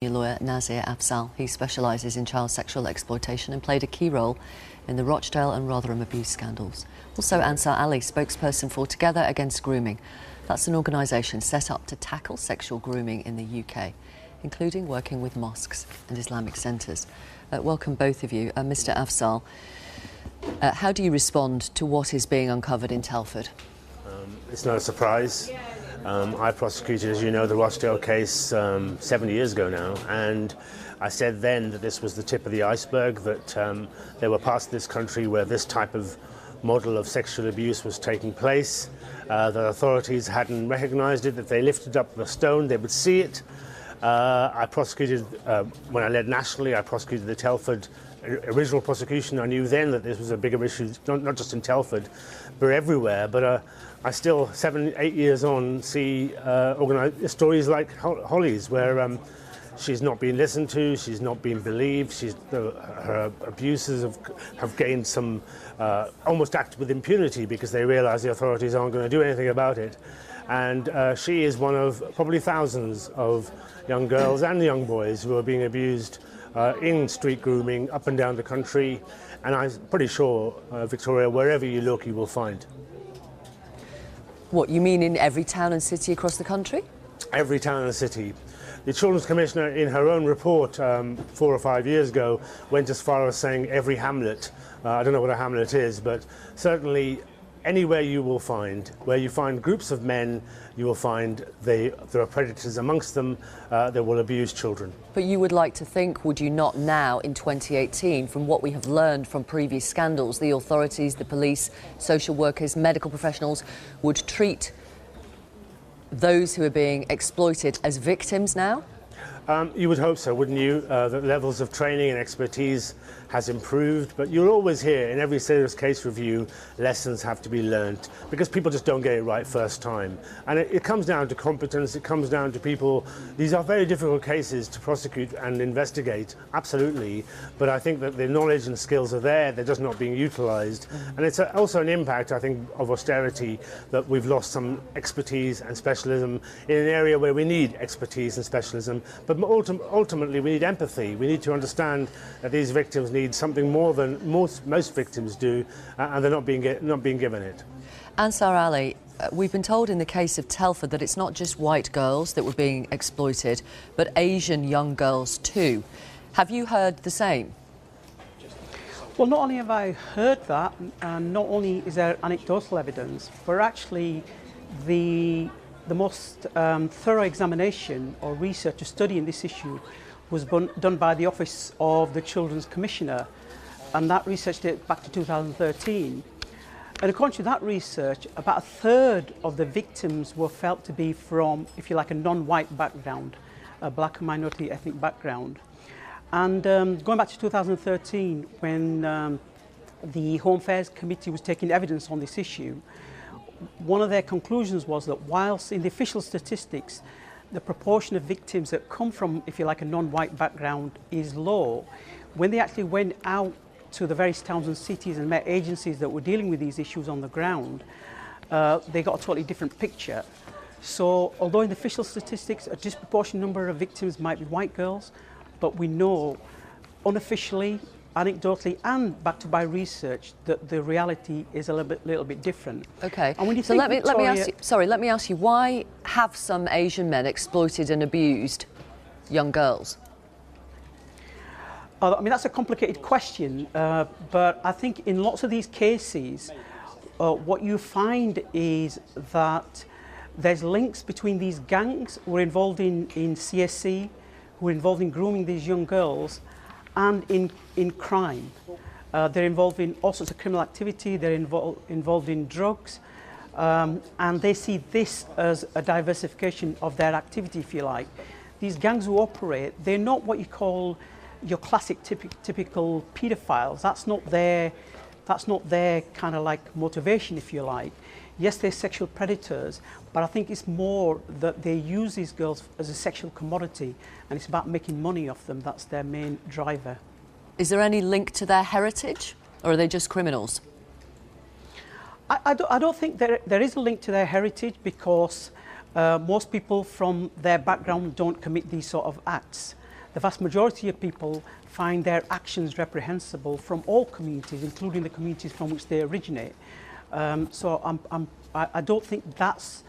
Lawyer Nazir Afzal. He specialises in child sexual exploitation and played a key role in the Rochdale and Rotherham abuse scandals. Also Ansar Ali, spokesperson for Together Against Grooming. That's an organisation set up to tackle sexual grooming in the UK, including working with mosques and Islamic centres. Welcome both of you. Mr Afzal, how do you respond to what is being uncovered in Telford? It's not a surprise. I prosecuted, as you know, the Rochdale case 7 years ago now, and I said then that this was the tip of the iceberg, that there were parts of this country where this type of model of sexual abuse was taking place, that authorities hadn't recognised it, that they lifted up the stone, they would see it. I prosecuted, when I led nationally, I prosecuted the Telford original prosecution. I knew then that this was a bigger issue, not just in Telford, but everywhere. But I still, 7, 8 years on, see stories like Holly's, where she's not being listened to, she's not being believed, her abusers have gained some, almost acted with impunity because they realise the authorities aren't going to do anything about it. And she is one of probably thousands of young girls and young boys who are being abused in street grooming up and down the country, and I'm pretty sure, Victoria, wherever you look, you will find. What, you mean in every town and city across the country? Every town and city. The Children's Commissioner, in her own report 4 or 5 years ago, went as far as saying every hamlet. I don't know what a hamlet is, but certainly anywhere you will find, where you find groups of men, you will find there are predators amongst them that will abuse children. But you would like to think, would you not now, in 2018, from what we have learned from previous scandals, the authorities, the police, social workers, medical professionals would treat those who are being exploited as victims now? You would hope so, wouldn't you? That levels of training and expertise has improved, but you'll always hear in every serious case review lessons have to be learnt because people just don't get it right first time. And it comes down to competence, it comes down to people. These are very difficult cases to prosecute and investigate, absolutely, but I think that the knowledge and skills are there, they're just not being utilised. And it's also an impact, I think, of austerity, that we've lost some expertise and specialism in an area where we need expertise and specialism, but ultimately we need empathy. We need to understand that these victims need something more than most victims do, and they're not being given it. Ansar Ali, we've been told in the case of Telford that it's not just white girls that were being exploited, but Asian young girls too. Have you heard the same? Well, not only have I heard that, and not only is there anecdotal evidence, but actually the most thorough examination or research or study in this issue was done by the Office of the Children's Commissioner, and that research dates back to 2013. And according to that research, about a third of the victims were felt to be from, if you like, a non-white background, a black and minority ethnic background. And going back to 2013, when the Home Affairs Committee was taking evidence on this issue, one of their conclusions was that whilst in the official statistics the proportion of victims that come from, if you like, a non-white background is low, when they actually went out to the various towns and cities and met agencies that were dealing with these issues on the ground, they got a totally different picture. So although in the official statistics a disproportionate number of victims might be white girls, but we know unofficially, anecdotally and backed up by research that the reality is a little bit different. Okay. And when you so let me ask you, why have some Asian men exploited and abused young girls? I mean, that's a complicated question, but I think in lots of these cases, what you find is that there's links between these gangs who are involved in CSC, who are involved in grooming these young girls, and in crime. They're involved in all sorts of criminal activity, they're involved in drugs, and they see this as a diversification of their activity, if you like. These gangs who operate, they're not what you call your classic typical paedophiles. That's not their kind of like motivation, if you like. Yes, they're sexual predators, but I think it's more that they use these girls as a sexual commodity, and it's about making money off them. That's their main driver. Is there any link to their heritage, or are they just criminals? I don't think there is a link to their heritage, because most people from their background don't commit these sort of acts. the vast majority of people find their actions reprehensible from all communities, including the communities from which they originate. So I don't think that's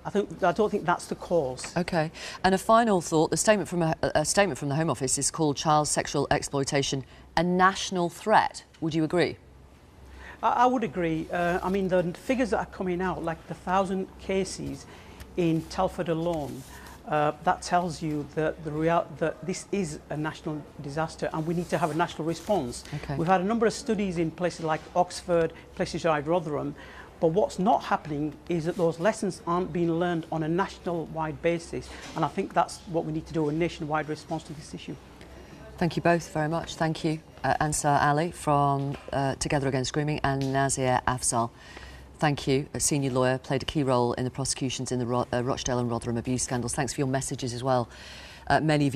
the cause. Okay. And a final thought: the statement from a statement from the Home Office is called child sexual exploitation a national threat. Would you agree? I would agree. I mean, the figures that are coming out, like the 1,000 cases in Telford alone, that tells you that that this is a national disaster and we need to have a national response. Okay. We've had a number of studies in places like Oxford, places like Rotherham, but what's not happening is that those lessons aren't being learned on a national-wide basis, and I think that's what we need to do, a nationwide response to this issue. Thank you both very much. Thank you, Ansar Ali from Together Against Grooming and Nazir Afzal. Thank you. A senior lawyer, played a key role in the prosecutions in the Rochdale and Rotherham abuse scandals. Thanks for your messages as well. Many of you